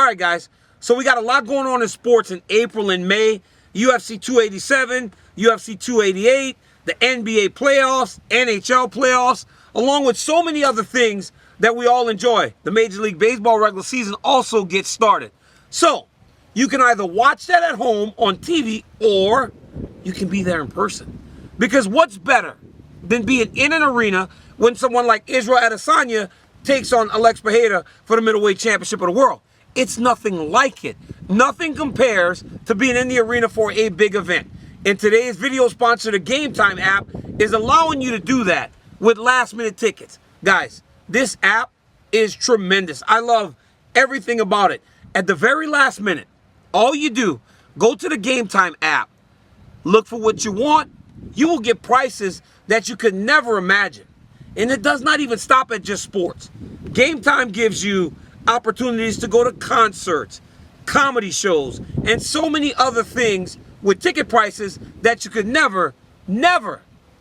right, guys. So we got a lot going on in sports in April and May. UFC 287, UFC 288, the NBA playoffs, NHL playoffs, along with so many other things that we all enjoy. The Major League Baseball regular season also gets started. So you can either watch that at home on TV or you can be there in person. Because what's better than being in an arena when someone like Israel Adesanya takes on Alex Pereira for the middleweight championship of the world? It's nothing like it. Nothing compares to being in the arena for a big event. And today's video sponsor, the Game Time app, is allowing you to do that with last-minute tickets. Guys, this app is tremendous. I love everything about it. At the very last minute, all you do, go to the Game Time app, look for what you want, you will get prices that you could never imagine. And it does not even stop at just sports. Game Time gives you opportunities to go to concerts, comedy shows, and so many other things with ticket prices that you could never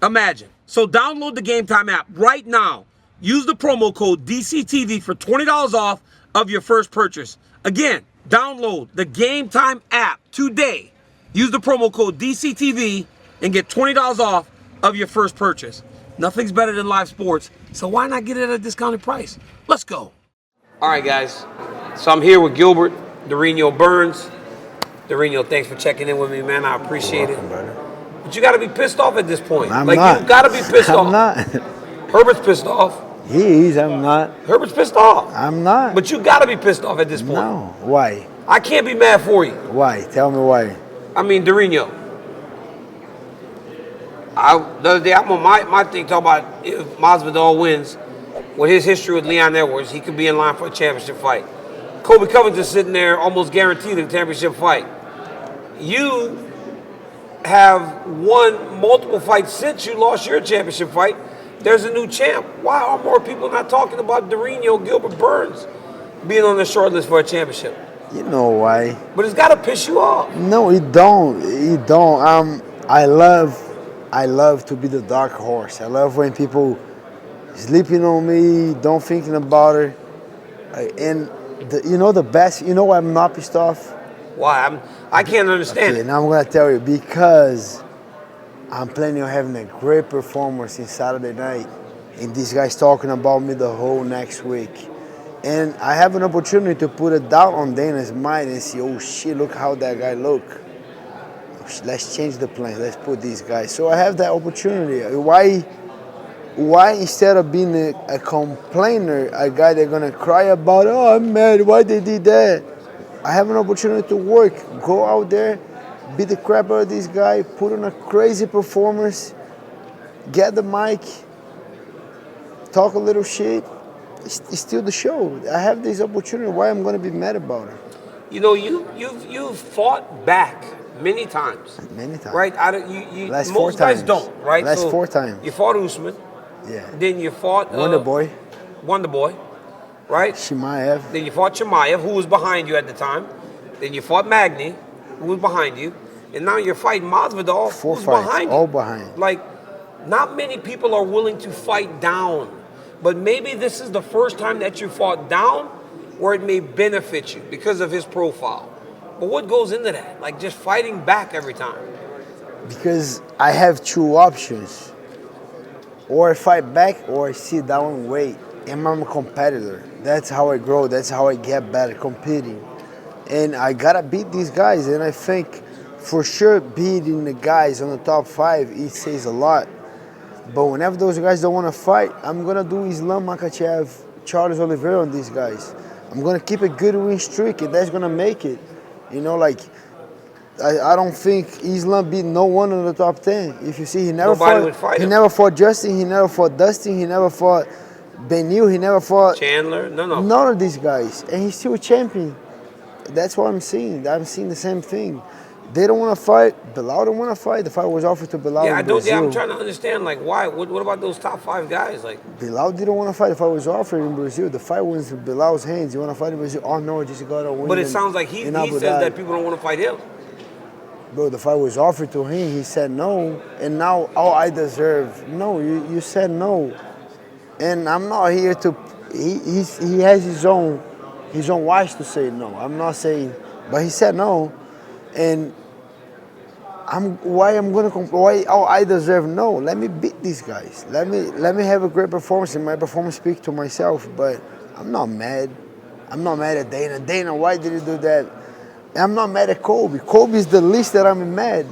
imagine. So download the Game Time app right now. Use the promo code DCTV for $20 off of your first purchase. Again, download the Game Time app today. Use the promo code DCTV and get $20 off of your first purchase. Nothing's better than live sports, so why not get it at a discounted price? Let's go. All right, guys. So I'm here with Gilbert Durinho Burns. Durinho, thanks for checking in with me, man. I appreciate it. But you got to be pissed off at this point. I'm not. You got to be pissed off. I'm not. Herbert's pissed off. He is. I'm not. Herbert's pissed off. I'm not. But you got to be pissed off at this point. No. Why? I can't be mad for you. Why? Tell me why. I mean, Durinho. The other day, I'm on my thing talking about if Masvidal wins, with his history with Leon Edwards, he could be in line for a championship fight. Colby Covington sitting there almost guaranteed a championship fight. You have won multiple fights since you lost your championship fight. There's a new champ. Why are more people not talking about Durinho Gilbert Burns being on the short list for a championship? You know why? But it's got to piss you off. No, it don't. It don't. I love to be the dark horse. I love when people sleeping on me, don't thinking about it. And you know the best. You know why I'm not pissed off? Why? I can't understand it. Now I'm gonna tell you, because I'm planning on having a great performance in Saturday night, and this guy's talking about me the whole next week. And I have an opportunity to put a doubt on Dana's mind and see, oh shit, look how that guy look. Let's change the plan. Let's put these guys. So I have that opportunity. Why instead of being a complainer, a guy that's gonna cry about, oh, I'm mad, why they did that? I have an opportunity to work. Go out there, beat the crap out of this guy, put on a crazy performance, get the mic, talk a little shit. It's still the show. I have this opportunity. Why I'm gonna be mad about it? You know, you've fought back many times. Many times. Right? Last most 4 times. guys don't, right? Last 4 times. You fought Usman. Yeah. Then you fought Wonder Boy, right? Chimaev. Then you fought Chimaev, who was behind you at the time. Then you fought Magny, who was behind you. And now you're fighting Masvidal, 4 who's fights, behind you. all behind. Like, not many people are willing to fight down. But maybe this is the first time that you fought down where it may benefit you because of his profile. But what goes into that? Like, just fighting back every time? Because I have 2 options. Or I fight back or I sit down and wait. And I'm a competitor. That's how I grow. That's how I get better, competing. And I gotta beat these guys. And I think for sure beating the guys on the top 5, it says a lot. But whenever those guys don't want to fight, I'm gonna do Islam Makhachev, Charles Oliveira on these guys. I'm gonna keep a good win streak, and that's gonna make it. You know, like I don't think Islam beat no one in the top 10. If you see, he never fought Justin, he never fought Dustin, he never fought Benil, he never fought Chandler. None of these guys, and he's still a champion. That's what I'm seeing. I'm seeing the same thing. They don't want to fight. Bilal don't want to fight. The fight was offered to Bilal in Brazil. Yeah, I'm trying to understand, like, why? What about those top 5 guys? Like, Bilal didn't want to fight. The fight was offered in Brazil. The fight was in Bilal's hands. You want to fight in Brazil? Oh, no, I just got to win. But it sounds like he says that people don't want to fight him. Bro, the fight was offered to him. He said no. And now, oh, I deserve. No, you said no. And I'm not here to... He has his own his own wise to say no. I'm not saying, but he said no, and why I deserve no. Let me beat these guys. Let me have a great performance, and my performance speaks to myself. But I'm not mad. I'm not mad at Dana. Dana, why did you do that? I'm not mad at Colby. Colby's the least that I'm mad.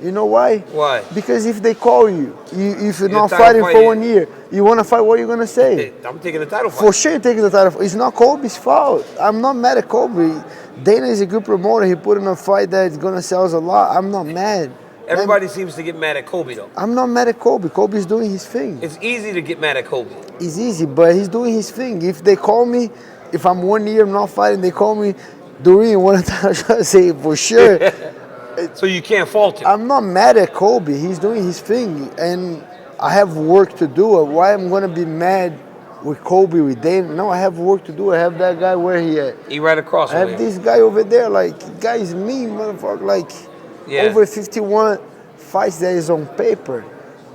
You know why? Why? Because if they call you, if you're not title fighting for fight, 1 year, you want to fight, what are you going to say? I'm taking the title fight. For sure you're taking the title. It's not Colby's fault. I'm not mad at Colby. Dana is a good promoter. He put in a fight that's going to sell us a lot. I'm not mad. Everybody seems to get mad at Colby, though. I'm not mad at Colby. Colby's doing his thing. It's easy to get mad at Colby. It's easy, but he's doing his thing. If they call me, if I'm 1 year not fighting, they call me, Durinho, one time I say for sure. So you can't fault him. I'm not mad at Colby. He's doing his thing, and I have work to do. Why I'm gonna be mad with Colby, with Dana? No, I have work to do. I have that guy where he at. He right across. I have this guy over there. Like, guy is mean, motherfucker. Like, over 51 fights that is on paper,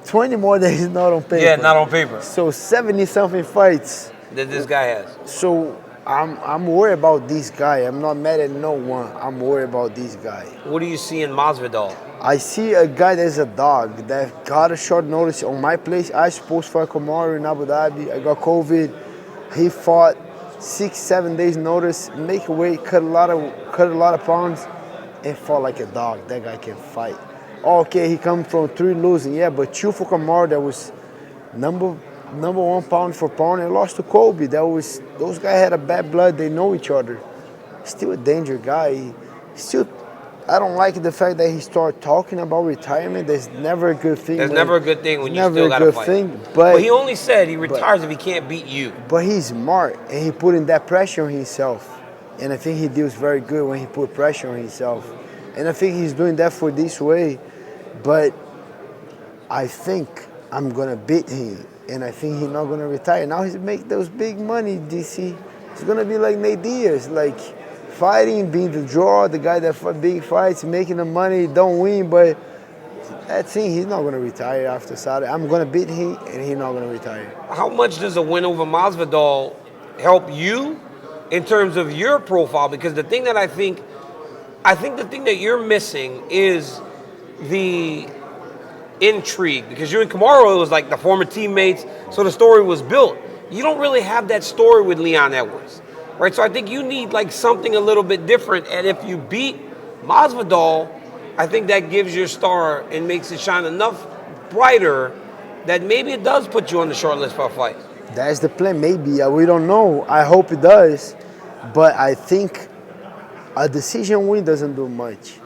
20 more that is not on paper. Yeah, not on paper. So 70 something fights that this guy has. So I'm worried about this guy. I'm not mad at no one. I'm worried about this guy. What do you see in Masvidal? I see a guy that's a dog that got a short notice on my place. I supposed to fight Cormier in Abu Dhabi. I got COVID. He fought 6-7 days notice, make weight, cut a lot of pounds, and fought like a dog. That guy can fight. Okay, he come from 3 losing, yeah, but 2 for Cormier that was number 1 pound for pound, and lost to Colby. Those guys had a bad blood. They know each other. Still a danger guy. I don't like the fact that he started talking about retirement. There's never a good thing. There's never a good thing when you still got to fight. Thing, but he only said he retires if he can't beat you. But he's smart, and he putting that pressure on himself. And I think he deals very good when he put pressure on himself. And I think he's doing that for this way. But I think I'm gonna beat him. And I think he's not gonna retire. Now he's make those big money, DC. It's gonna be like Nate Diaz, like fighting, being the draw, the guy that fight big fights, making the money, don't win, but that's it. He's not gonna retire after Saturday. I'm gonna beat him, and he's not gonna retire. How much does a win over Masvidal help you in terms of your profile? Because the thing that I think the thing that you're missing is the intrigue, because you and Kamaru, it was like the former teammates, so the story was built. You don't really have that story with Leon Edwards, right? So I think you need like something a little bit different, and if you beat Masvidal, I think that gives your star and makes it shine enough brighter that maybe it does put you on the short list for a fight. That's the plan, maybe. We don't know. I hope it does, but I think a decision win doesn't do much,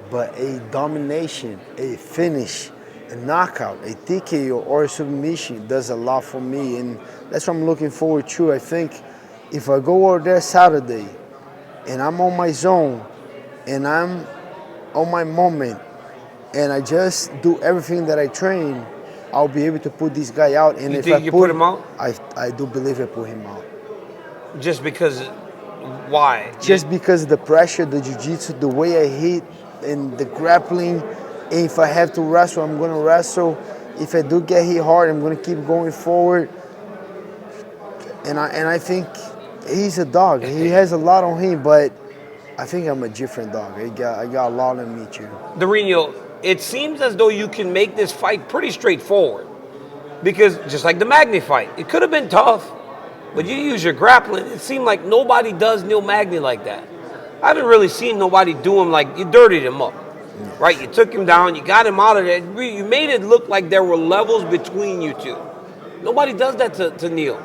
but a domination, a finish, a knockout, a TKO or a submission does a lot for me, and that's what I'm looking forward to. I think if I go over there Saturday and I'm on my zone and I'm on my moment and I just do everything that I train, I'll be able to put this guy out. And if I put him out? I do believe I put him out. Just because, why? Just because of the pressure, the jiu-jitsu, the way I hit, and the grappling. And if I have to wrestle, I'm going to wrestle. If I do get hit hard, I'm going to keep going forward. And I think he's a dog. He has a lot on him, but I think I'm a different dog. I got a lot on me too. Durinho, it seems as though you can make this fight pretty straightforward, because just like the Magny fight, it could have been tough, but you use your grappling. It seemed like nobody does Neil Magny like that. I haven't really seen nobody do him like you dirtied him up. Right, you took him down, you got him out of there. You made it look like there were levels between you two. Nobody does that to Neil,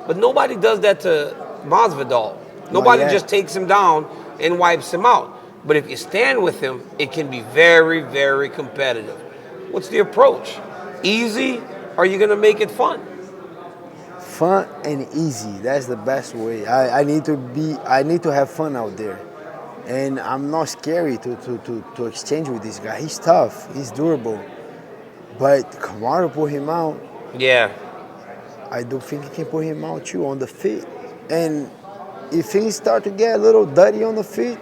but nobody does that to Masvidal. Nobody just takes him down and wipes him out. But if you stand with him, it can be very, very competitive. What's the approach? Easy? Or are you going to make it fun? Fun and easy. That's the best way. I need to have fun out there. And I'm not scary to exchange with this guy. He's tough. He's durable. But Kamaru put him out. Yeah. I do think he can put him out too on the feet. And if things start to get a little dirty on the feet,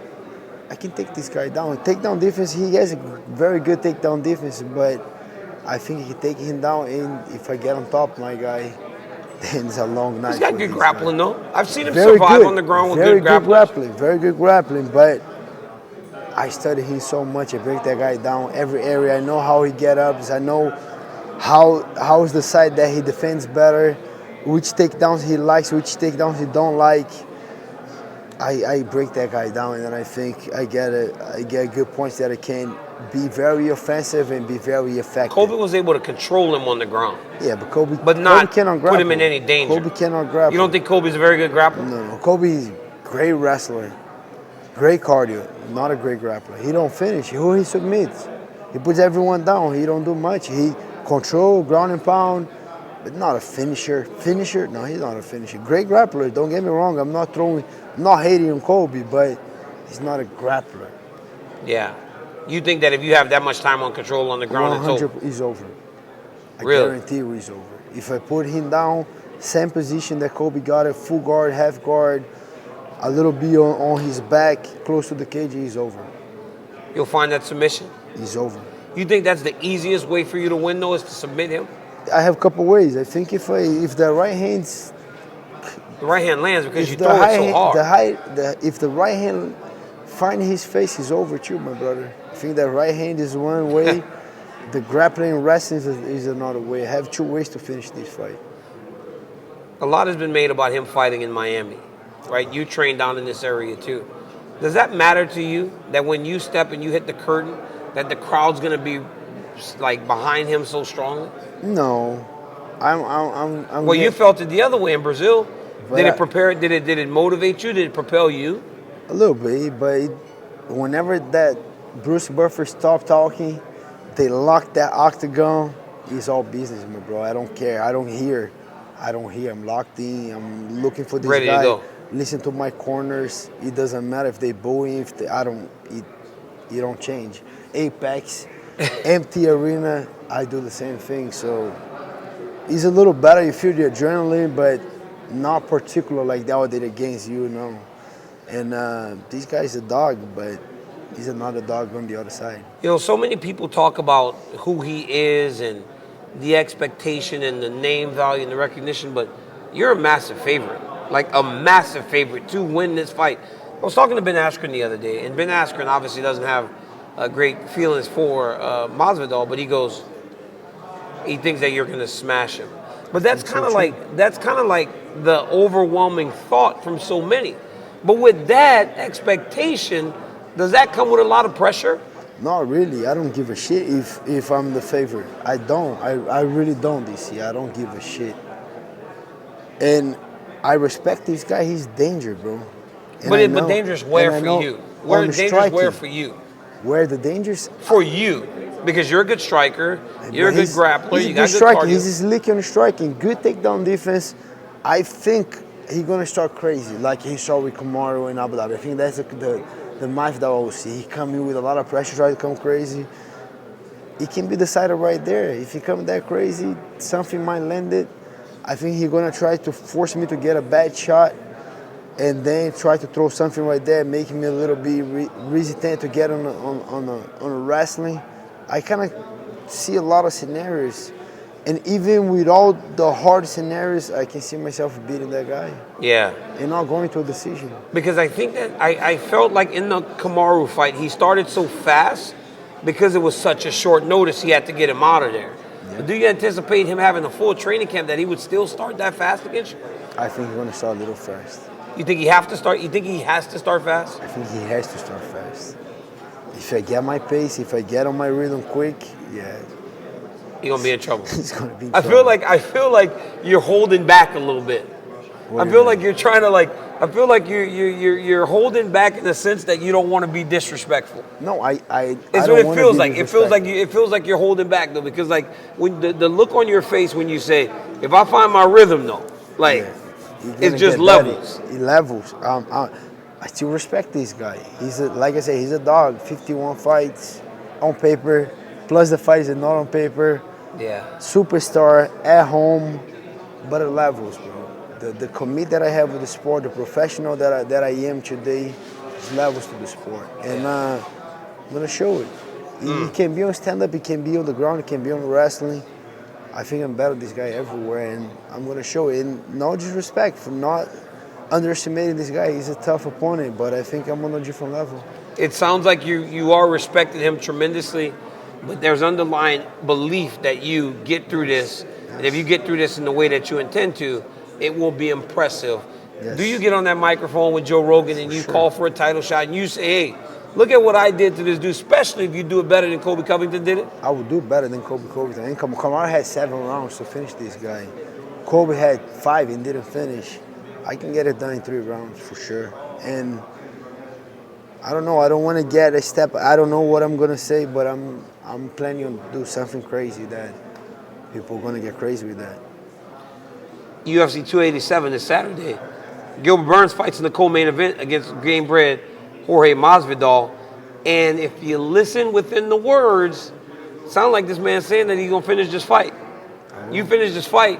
I can take this guy down. Takedown defense, he has a very good takedown defense, but I think he can take him down. And if I get on top, my guy, then it's a long night. He's got for good this grappling, guy. though. I've seen him Very survive good. on the ground with Very good grappling. Very good grappling, but I study him so much. I break that guy down every area. I know how he get up. I know how is the side that he defends better, which takedowns he likes, which takedowns he don't like. I break that guy down, and then I think I get good points that I can be very offensive and be very effective. Colby was able to control him on the ground. Yeah, but Colby not Colby cannot grapple. put him in any danger. Colby cannot grapple. You don't think Colby's a very good grappler? No. Colby's great wrestler, great cardio, not a great grappler. He don't finish. Who he submits. He puts everyone down. He don't do much. He control, ground and pound, but not a finisher. Finisher? No, he's not a finisher. Great grappler. Don't get me wrong. I'm not hating on Colby, but he's not a grappler. Yeah. You think that if you have that much time on control on the ground, it's over? He's over. I Really? guarantee you he's over. If I put him down, same position that Colby got it, full guard, half guard, a little bit on his back, close to the cage, he's over. You'll find that submission? He's over. You think that's the easiest way for you to win, though, is to submit him? I have a couple ways. I think if the right hand's... The right hand lands because you throw it so hard. If the right hand find his face, he's over too, my brother. I think that right hand is one way. The grappling and wrestling is another way. I have two ways to finish this fight. A lot has been made about him fighting in Miami, right? You train down in this area too. Does that matter to you that when you step and you hit the curtain, that the crowd's gonna be like behind him so strongly? No, I'm. Well, you felt it the other way in Brazil. Did it prepare? Did it motivate you? Did it propel you? A little bit, but whenever that Bruce Buffer stopped talking, they locked that octagon. It's all business, my bro. I don't care. I don't hear. I'm locked in. I'm looking for this Ready guy. To go. Listen to my corners. It doesn't matter if they booing. You don't change. Apex, empty arena. I do the same thing. So it's a little better. You feel the adrenaline, but not particular like that what did against you, no. And this guy's a dog, but he's another dog on the other side. You know, so many people talk about who he is and the expectation and the name value and the recognition, but you're a massive favorite, like a massive favorite to win this fight. I was talking to Ben Askren the other day, and Ben Askren obviously doesn't have great feelings for Masvidal, but he thinks that you're going to smash him. But that's kind of like the overwhelming thought from so many. But with that expectation, does that come with a lot of pressure? Not really. I don't give a shit if I'm the favorite. I don't. I really don't this year. I don't give a shit. And I respect this guy. He's danger, bro. But dangerous where for you? Where dangerous where for you? Where the dangers? For you. Because you're a good striker, you're a good grappler, you got good striking. cardio. He's slick on striking, good takedown defense. I think he's gonna start crazy, like he saw with Kamaru in Abu Dhabi. I think that's the Masvidal I will see. He come in with a lot of pressure, try to come crazy. He can be decided right there. If he come that crazy, something might land it. I think he's gonna try to force me to get a bad shot, and then try to throw something right there, making me a little bit resistant to get on a wrestling. I kind of see a lot of scenarios, and even with all the hard scenarios, I can see myself beating that guy. Yeah. And not going to a decision. Because I think that I felt like in the Kamaru fight, he started so fast because it was such a short notice, he had to get him out of there. Yeah. But do you anticipate him having a full training camp that he would still start that fast against you? I think he's going to start a little fast. You think he has to start fast? I think he has to start fast. If I get my pace, if I get on my rhythm quick, yeah. You're gonna be in trouble. He's gonna be in trouble. I feel like you're holding back a little bit. I feel like you're trying to I feel like you're holding back in the sense that you don't want to be disrespectful. No, it's what it feels like. It feels like you're holding back though, because like when the look on your face when you say, if I find my rhythm though, it's just levels. Levels. I still respect this guy. Like I said, he's a dog. 51 fights on paper, plus the fights that not on paper. Yeah. Superstar at home, but at levels, bro. The commit that I have with the sport, the professional that I am today, is levels to the sport, and I'm gonna show it. He can be on stand-up, he can be on the ground, he can be on wrestling. I think I'm better than this guy everywhere, and I'm going to show it. And no disrespect for not underestimating this guy. He's a tough opponent, but I think I'm on a different level. It sounds like you are respecting him tremendously, but there's underlying belief that you get through this, and if you get through this in the way that you intend to, it will be impressive. Yes. Do you get on that microphone with Joe Rogan and you call for a title shot and you say, hey, look at what I did to this dude, especially if you do it better than Colby Covington did it? I would do better than Colby Covington. And Cormier had 7 rounds to finish this guy. Colby had 5 and didn't finish. I can get it done in 3 rounds for sure. And I don't know. I don't want to get a step. I don't know what I'm gonna say, but I'm planning on do something crazy that people are gonna get crazy with that. UFC 287 this Saturday. Gilbert Burns fights in the co-main event against Gamebred Jorge Masvidal. And if you listen within the words, sound like this man saying that he's gonna finish this fight. You finish this fight,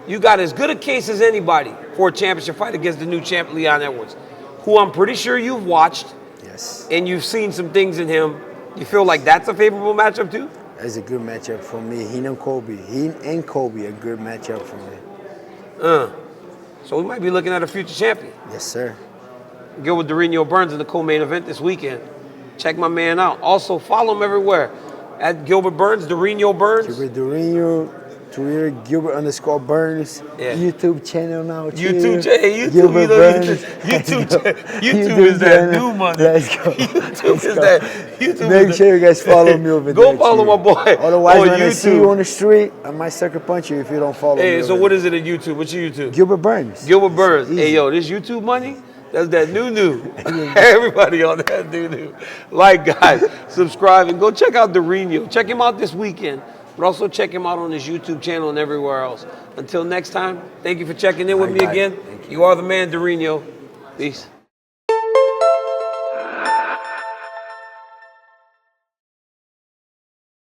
you got as good a case as anybody for a championship fight against the new champ Leon Edwards, who I'm pretty sure you've watched. Yes. And you've seen some things in him. You feel like that's a favorable matchup too? It's a good matchup for me. He and Colby. He and Colby a good matchup for me. So we might be looking at a future champion. Yes, sir. Gilbert Durinho Burns in the co-main event this weekend. Check my man out. Also, follow him everywhere. At Gilbert Burns, Durinho Burns. Gilbert Durinho, Twitter, Gilbert_Burns. Yeah. YouTube channel now, too. YouTube channel. Gilbert Burns. YouTube is that new money. Let's go. YouTube is that. YouTube Make is sure you guys follow me over there. Go follow too. my boy. Otherwise, on when I see YouTube. you on the street, I might sucker punch you if you don't follow me. Hey, so over what there. is it at YouTube? What's your YouTube? Gilbert Burns. Gilbert Burns. Easy. Hey, yo, this YouTube money? That's that new. Everybody on that new. Like, guys, subscribe and go check out Durinho. Check him out this weekend, but also check him out on his YouTube channel and everywhere else. Until next time, thank you for checking in with me again. You are the man, Durinho. Peace.